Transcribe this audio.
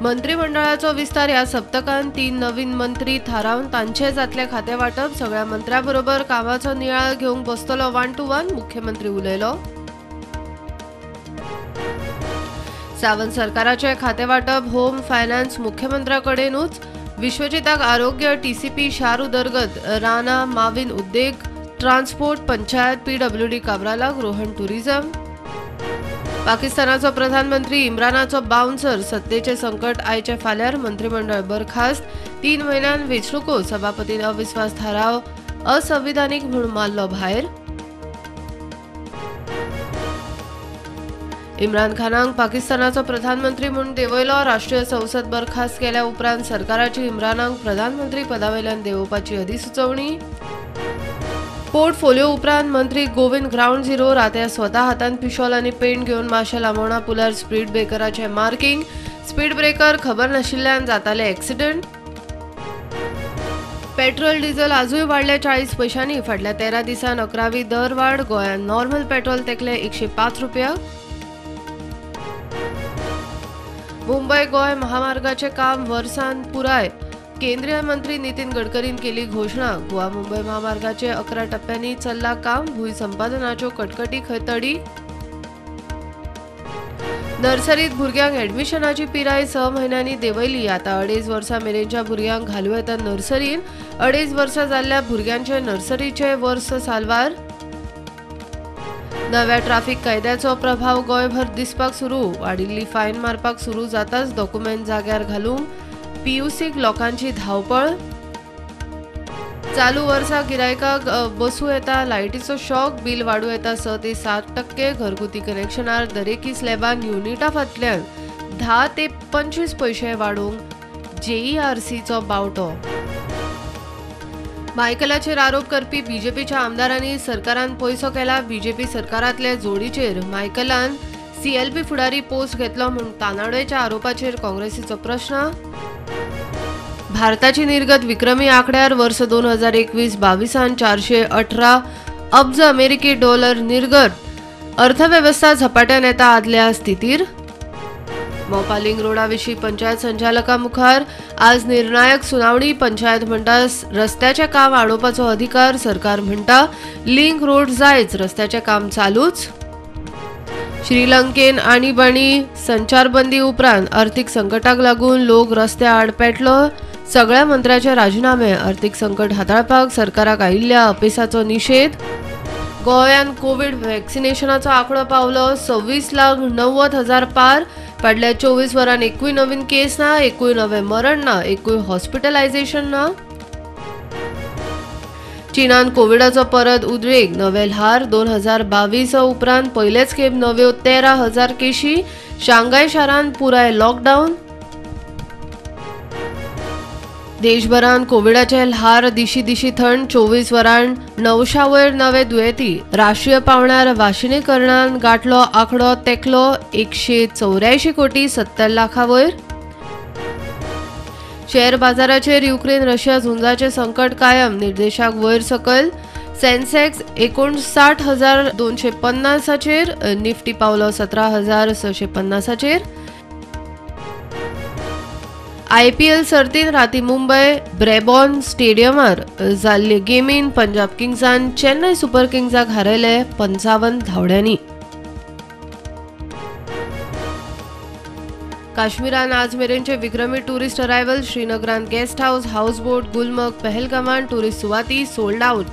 मंत्रिमंडळाचो विस्तार ह्या सप्तकांत 3 नवीन मंत्री थारावन तांचे जातले खाते वाटप। सगळ्या मंत्र्यांबरोबर कामाचो नियाळ घेवंक बसतलो 1 to 1, मुख्यमंत्री उलयलो। सावंत सरकाराचे खाते वाटप होम फायनान्स मुख्यमंत्र्याकडेनूच। विश्वजिताक आरोग्य, टीसीपी शार उदरगत, राना माविन उद्देग, ट्रान्सपोर्ट, पंचायत, पीडब्ल्यूडी काब्रालाक रोहन टुरिझम। पाकिस्तानाचो प्रधानमंत्री इम्रानाचो बाउन्सर, सत्तेचे संकट आयचे फाल्यार मंत्रिमंडळ बरखास्त। 3 म्हयन्यान वेंचणुको, सभापतीन अविस्वास थाराव असंविधानीक म्हूण मारलो भायर। इम्रान खानाक पाकिस्तानाचो प्रधानमंत्री म्हूण देंवयलो। राष्ट्रीय संसद बरखास्त केल्या उपरांत सरकाराची इम्रानाक प्रधानमंत्री पदावेल्यान देंवोवपाची अधिसुचोवणी। पोर्टफोलिओ उपरांत मंत्री गोविंद ग्राउंड झिरो राते स्वता हातान पिशॉल आनी पेंट घेवन माशेल आमोणा पुलार स्पीड ब्रेकराचे मार्किंग। स्पीड ब्रेकर खबर नाशिल्ल्यान जाताले एक्सिडंट। पेट्रोल डिझेल आजूय वाडले 40 पैशांनी। फाटल्या 13 दिसान 11वी दर वाड। गोंयांत नॉर्मल पेट्रोल तेकले 105 रुपया। मुंबई गोय महामार्गाचे काम वर्सान पुराय। केंद्रीय मंत्री नितीन गडकरीन केली घोषणा। गोवा मुंबई महामार्गाचे 11 टप्प्यांनी चल्ला काम। भूंय संपादनाच्यो कटकटी खतडी। नर्सरीत भुरग्यांक एडमिशनाची पिराय 6 म्हयन्यांनी देंवयली। आता 2.5 वर्सां मेरेनच्या भुरग्यांक घालूं येता नर्सरीन। 2.5 वर्सां जाल्ल्या भुरग्यांचे नर्सरीचे वर्स साल्वार। नव्या ट्राफिक कायद्याचो प्रभाव गोंयभर दिसपाक सुरू। वाडिल्ली फायन मारपाक सुरू जाताच डॉक्युमेंट जाग्यार घालूंक पीयूसीक लोकांची धांवपळ। चालू वर्सा गिरायकाक बसूं येता लायटीचो शॉक। बिल वाडूं येता 6 ते 7%। घरगुती कनेक्शनार दरेकी स्लॅबान युनिटा फाटल्यान 10 ते 25 पैसे वाडोवंक जेईआरसीचो बावटो। मायकलाचेर आरोप करपी बीजेपीच्या आमदारांनी सरकारान पयसो केला। बीजेपी सरकारांतले जोडीचेर मायकलान सीएलपी फुडारी पोस्ट घेतलो म्हूण तानावडेच्या आरोपाचेर काँग्रेसीचो प्रश्न। भारताची निर्गत विक्रमी आंकड्यार। वर्स 2021-22 418 अब्ज अमेरिकी डॉलर निर्गत। अर्थव्यवस्था झपाट्यान येता आदल्या स्थितीर। मोपा लिंक रोडाविशीं पंचायत संचालका मुखार आज निर्णायक सुनावणी। पंचायत म्हणटा रस्त्याचे काम आडोवपाचो अधिकार। सरकार म्हणटा लिंक रोड जायच, रस्त्याचे काम चालूच। श्रीलंकेन आणीबाणी संचारबंदी उपरांत आर्थीक संकटाक लागून लोक रस्त्या आड पेटलो। सगळ्या मंत्र्याचे राजीनामे। आर्थीक संकट हाताळपाक सरकाराक आयिल्ल्या अपेसाचो निषेध। गोंयांत कोविड व्हॅक्सिनेशनाचो आंकडो पावलो 26,90,000 पार। फाटल्या 24 वरांत एकूय नवीन केस ना, एकूय नवे मरण ना, एकूय हॉस्पिटलायझेशन ना। चीनान कोविडाचो परत उद्रेक। नवे ल्हार 2022 उपरांत पयलेच खेप नव्यो 13,000 केशी। शांघाय शारांत पुराय लॉकडावन। देशभरात कोविडाचे ल्हार दिशी दिशी थंड। 24 वरांत 900 वयर नवे दुयेंती। राष्ट्रीय पावंड्यार वाशिनीकरणान गाठलो आंकडो तेकलो 184 कोटी 70 लाखा वयर। शेअर बाजाराचेर युक्रेन रशिया झुंजाचे संकट कायम। निर्देशाक वयर सकयल। सेन्सेक्स 59,250 निफ्टी पावलो 17,650 IPL सर्तीन राती मुंबय ब्रेबॉर्न स्टेडियमार जाल्ले गेमीन पंजाब किंग्सान चेन्नई सुपर किंग्साक हारयले 55 धांवड्यांनी। काश्मीरान आज मेरेनचे विक्रमी टुरिस्ट अरायवल। श्रीनगरांत गेस्ट हाऊस, हाऊसबोट, गुलमर्ग, पहलगामान टुरिस्ट सुवाती सोल्ड आउट।